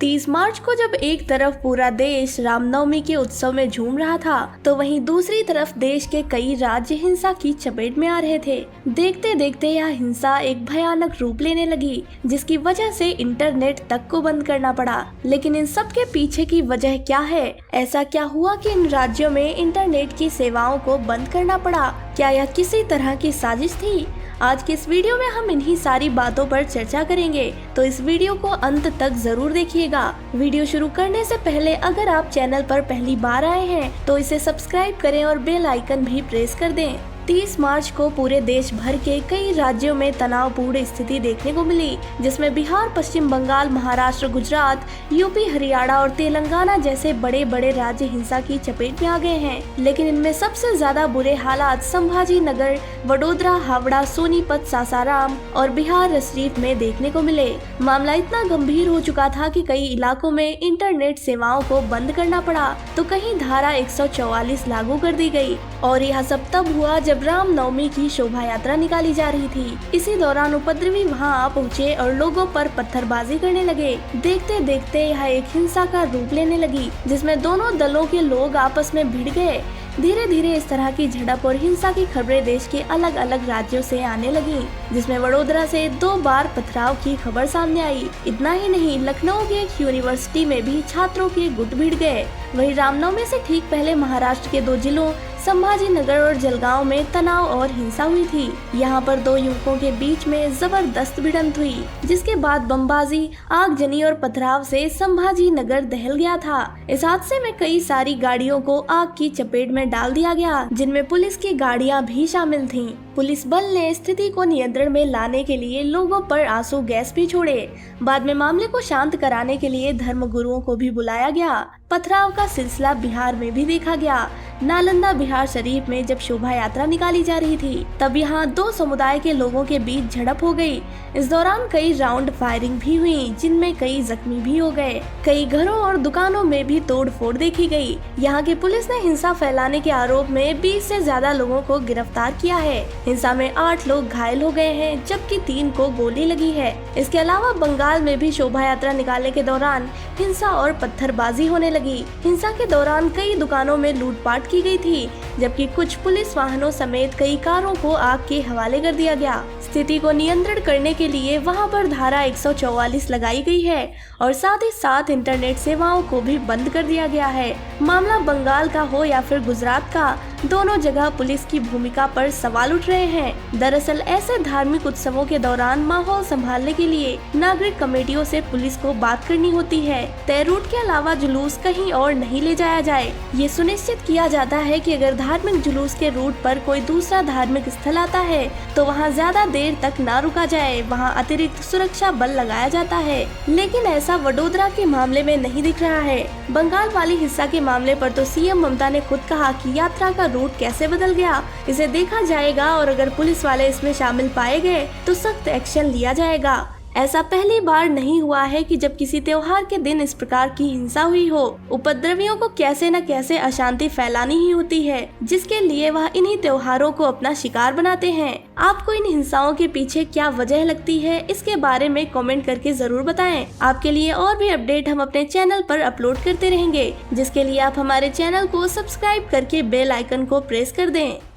30 मार्च को जब एक तरफ पूरा देश रामनवमी के उत्सव में झूम रहा था, तो वहीं दूसरी तरफ देश के कई राज्य हिंसा की चपेट में आ रहे थे। देखते देखते यह हिंसा एक भयानक रूप लेने लगी, जिसकी वजह से इंटरनेट तक को बंद करना पड़ा। लेकिन इन सब के पीछे की वजह क्या है? ऐसा क्या हुआ कि इन राज्यों में इंटरनेट की सेवाओं को बंद करना पड़ा? क्या यह किसी तरह की साजिश थी? आज के इस वीडियो में हम इन्हीं सारी बातों पर चर्चा करेंगे, तो इस वीडियो को अंत तक जरूर देखिएगा। वीडियो शुरू करने से पहले अगर आप चैनल पर पहली बार आए हैं तो इसे सब्सक्राइब करें और बेल आइकन भी प्रेस कर दें। 30 मार्च को पूरे देश भर के कई राज्यों में तनावपूर्ण स्थिति देखने को मिली, जिसमें बिहार, पश्चिम बंगाल, महाराष्ट्र, गुजरात, यूपी, हरियाणा और तेलंगाना जैसे बड़े बड़े राज्य हिंसा की चपेट में आ गए हैं। लेकिन इनमें सबसे ज्यादा बुरे हालात संभाजी नगर, वडोदरा, हावड़ा, सोनीपत, सासाराम और बिहार शरीफ में देखने को मिले। मामला इतना गंभीर हो चुका था कि कई इलाकों में इंटरनेट सेवाओं को बंद करना पड़ा, तो कहीं धारा 144 लागू कर दी गई। और यह सब तब हुआ जब रामनवमी की शोभा यात्रा निकाली जा रही थी। इसी दौरान उपद्रवी वहां आ पहुँचे और लोगों पर पत्थरबाजी करने लगे। देखते देखते यह एक हिंसा का रूप लेने लगी, जिसमें दोनों दलों के लोग आपस में भिड़ गए। धीरे धीरे इस तरह की झड़प और हिंसा की खबरें देश के अलग अलग राज्यों से आने लगी, जिसमें वडोदरा से 2 बार पथराव की खबर सामने आई। इतना ही नहीं, लखनऊ की एक यूनिवर्सिटी में भी छात्रों के गुट भिड़ गए। वहीं रामनवमी से ठीक पहले महाराष्ट्र के 2 जिलों संभाजी नगर और जलगांव में तनाव और हिंसा हुई थी। यहाँ पर 2 युवकों के बीच में जबरदस्त भिड़ंत हुई, जिसके बाद बमबाजी, आगजनी और पथराव से संभाजी नगर दहल गया था। इस हादसे में कई सारी गाड़ियों को आग की चपेट में डाल दिया गया, जिनमें पुलिस की गाड़ियाँ भी शामिल थीं। पुलिस बल ने स्थिति को नियंत्रण में लाने के लिए लोगों पर आंसू गैस भी छोड़े। बाद में मामले को शांत कराने के लिए धर्म गुरुओं को भी बुलाया गया। पथराव का सिलसिला बिहार में भी देखा गया। नालंदा, बिहार शरीफ में जब शोभा यात्रा निकाली जा रही थी, तब यहाँ 2 समुदाय के लोगों के बीच झड़प हो गई। इस दौरान कई राउंड फायरिंग भी हुई, जिनमें कई जख्मी भी हो गए। कई घरों और दुकानों में भी तोड़फोड़ देखी गई। यहाँ की पुलिस ने हिंसा फैलाने के आरोप में 20 से ज्यादा लोगों को गिरफ्तार किया है। हिंसा में 8 लोग घायल हो गए हैं, जबकि 3 को गोली लगी है। इसके अलावा बंगाल में भी शोभा यात्रा निकालने के दौरान हिंसा और पत्थरबाजी होने लगी। हिंसा के दौरान कई दुकानों में लूटपाट की गई थी, जबकि कुछ पुलिस वाहनों समेत कई कारों को आग के हवाले कर दिया गया। स्थिति को नियंत्रण करने के लिए वहां पर धारा 144 लगाई गई है और साथ ही साथ इंटरनेट सेवाओं को भी बंद कर दिया गया है। मामला बंगाल का हो या फिर गुजरात का, दोनों जगह पुलिस की भूमिका पर सवाल उठ रहे हैं। दरअसल ऐसे धार्मिक उत्सवों के दौरान माहौल संभालने के लिए नागरिक कमेटियों से पुलिस को बात करनी होती है। तय रूट के अलावा जुलूस कहीं और नहीं ले जाया जाए। ये सुनिश्चित किया जाता है कि अगर धार्मिक जुलूस के रूट पर कोई दूसरा धार्मिक स्थल आता है तो वहाँ ज्यादा देर तक न रुका जाए। वहाँ अतिरिक्त सुरक्षा बल लगाया जाता है। लेकिन ऐसा वडोदरा के मामले में नहीं दिख रहा है। बंगाल वाली हिंसा के मामले पर तो सीएम ममता ने खुद कहा कि यात्रा का रूट कैसे बदल गया, इसे देखा जाएगा और अगर पुलिस वाले इसमें शामिल पाए गए तो सख्त एक्शन लिया जाएगा। ऐसा पहली बार नहीं हुआ है कि जब किसी त्योहार के दिन इस प्रकार की हिंसा हुई हो। उपद्रवियों को कैसे न कैसे अशांति फैलानी ही होती है, जिसके लिए वह इन्हीं त्योहारों को अपना शिकार बनाते हैं। आपको इन हिंसाओं के पीछे क्या वजह लगती है, इसके बारे में कमेंट करके जरूर बताएं। आपके लिए और भी अपडेट हम अपने चैनल पर अपलोड करते रहेंगे, जिसके लिए आप हमारे चैनल को सब्सक्राइब करके बेल आइकन को प्रेस कर दें।